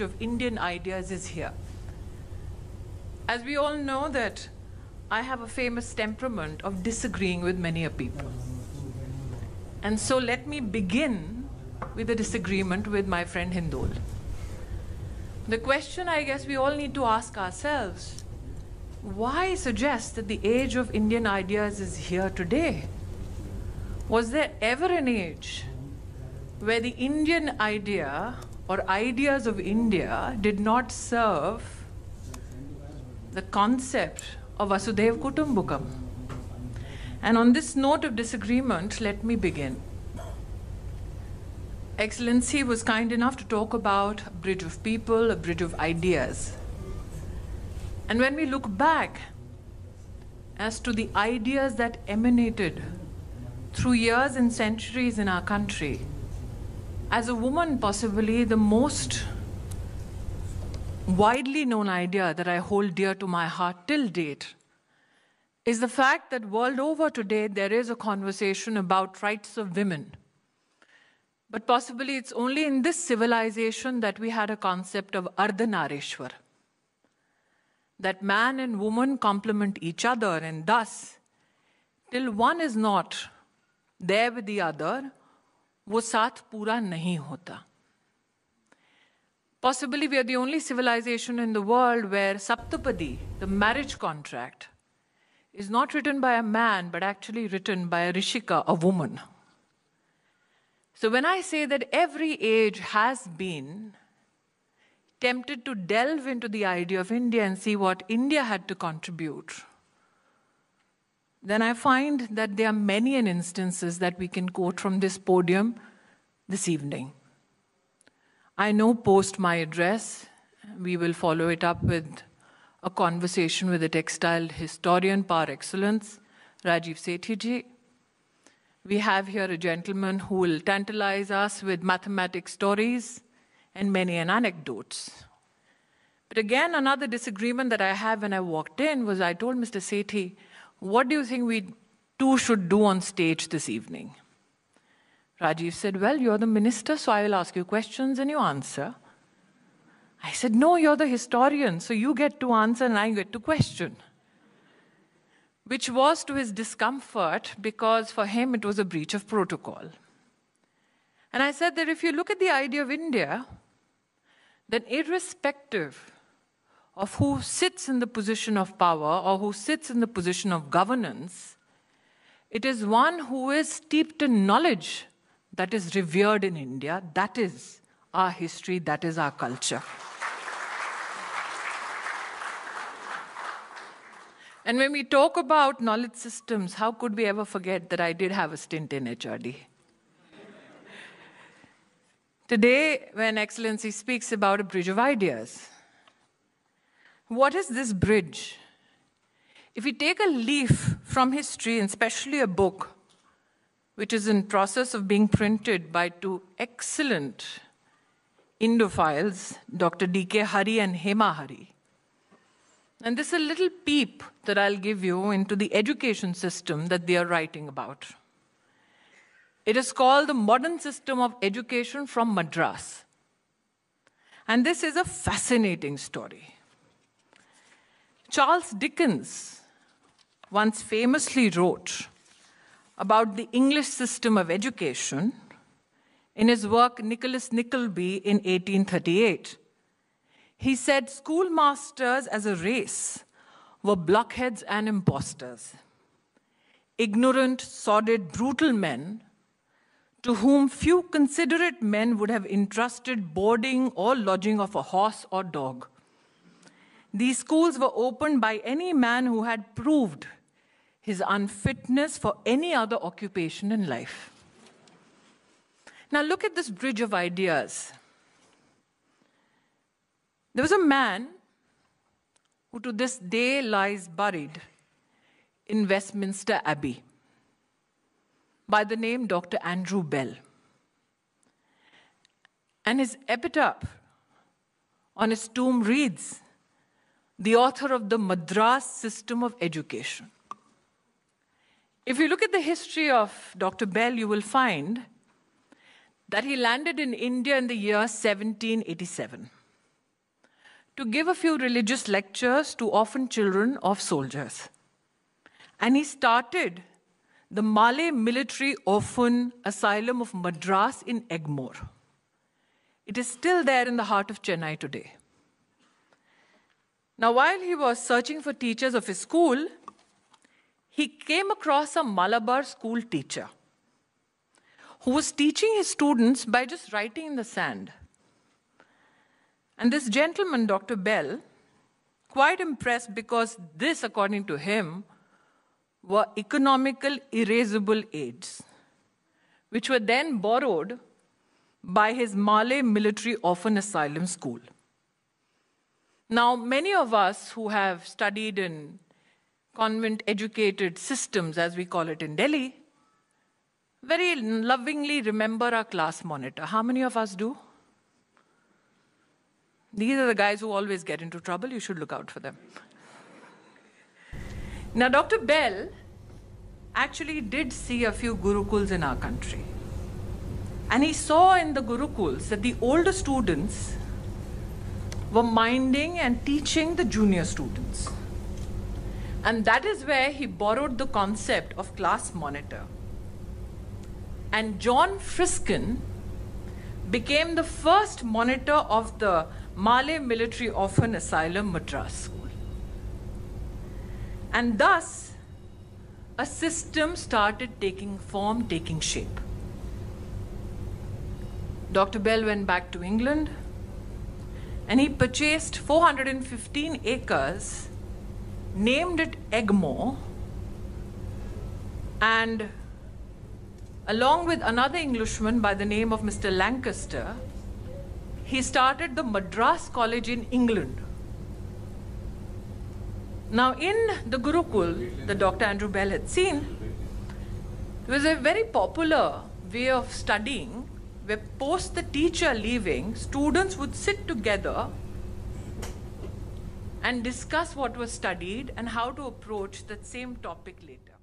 of Indian ideas is here. As we all know that I have a famous temperament of disagreeing with many a people. And so let me begin with a disagreement with my friend Hindol. The question I guess we all need to ask ourselves, why suggest that the age of Indian ideas is here today? Was there ever an age where the Indian idea or ideas of India did not serve the concept of Vasudhaiva Kutumbakam? And on this note of disagreement, let me begin. Excellency was kind enough to talk about a bridge of people, a bridge of ideas. And when we look back as to the ideas that emanated through years and centuries in our country, as a woman, possibly the most widely known idea that I hold dear to my heart till date is the fact that world over today there is a conversation about rights of women. But possibly it's only in this civilization that we had a concept of Ardhanarishwar, that man and woman complement each other, and thus, till one is not there with the other, wo saath pura nahi hota. Possibly we are the only civilization in the world where Saptapadi, the marriage contract, is not written by a man, but actually written by a Rishika, a woman. So when I say that every age has been tempted to delve into the idea of India and see what India had to contribute, then I find that there are many instances that we can quote from this podium this evening. I know post my address, we will follow it up with a conversation with a textile historian par excellence, Rajiv Sethi. We have here a gentleman who will tantalize us with mathematics stories and many anecdotes. But again, another disagreement that I had when I walked in was I told Mr. Sethi, what do you think we two should do on stage this evening? Rajiv said, well, you're the minister, so I will ask you questions and you answer. I said, no, you're the historian, so you get to answer and I get to question. Which was to his discomfort because for him it was a breach of protocol. And I said that if you look at the idea of India, then irrespective of who sits in the position of power or who sits in the position of governance, it is one who is steeped in knowledge that is revered in India. That is our history, that is our culture. And when we talk about knowledge systems, how could we ever forget that I did have a stint in HRD? Today, when Excellency speaks about a bridge of ideas, what is this bridge? If we take a leaf from history, and especially a book, which is in process of being printed by two excellent Indophiles, Dr. D.K. Hari and Hema Hari, and this is a little peep that I'll give you into the education system that they are writing about. It is called the Modern System of Education from Madras. And this is a fascinating story. Charles Dickens once famously wrote about the English system of education in his work Nicholas Nickleby in 1838. He said, schoolmasters as a race were blockheads and impostors, ignorant, sordid, brutal men to whom few considerate men would have entrusted boarding or lodging of a horse or dog. These schools were opened by any man who had proved his unfitness for any other occupation in life. Now look at this bridge of ideas. There was a man who to this day lies buried in Westminster Abbey by the name Dr. Andrew Bell. And his epitaph on his tomb reads, the author of the Madras system of education. If you look at the history of Dr. Bell, you will find that he landed in India in the year 1787. to give a few religious lectures to orphan children of soldiers. And he started the Malay Military Orphan Asylum of Madras in Egmore. It is still there in the heart of Chennai today. Now, while he was searching for teachers of his school, he came across a Malabar school teacher who was teaching his students by just writing in the sand. And this gentleman, Dr. Bell, quite impressed because this, according to him, were economical erasable aids, which were then borrowed by his Malay Military Orphan Asylum School. Now, many of us who have studied in convent-educated systems, as we call it in Delhi, very lovingly remember our class monitor. How many of us do? These are the guys who always get into trouble. You should look out for them. Now, Dr. Bell actually did see a few gurukuls in our country. And he saw in the gurukuls that the older students were minding and teaching the junior students. And that is where he borrowed the concept of class monitor. And John Friskin became the first monitor of the Malay Military Orphan Asylum Madras School. And thus, a system started taking form, taking shape. Dr. Bell went back to England and he purchased 415 acres, named it Egmore, and along with another Englishman by the name of Mr. Lancaster, he started the Madras College in England. Now, in the Gurukul that Dr. Andrew Bell had seen, it was a very popular way of studying where post the teacher leaving, students would sit together and discuss what was studied and how to approach that same topic later.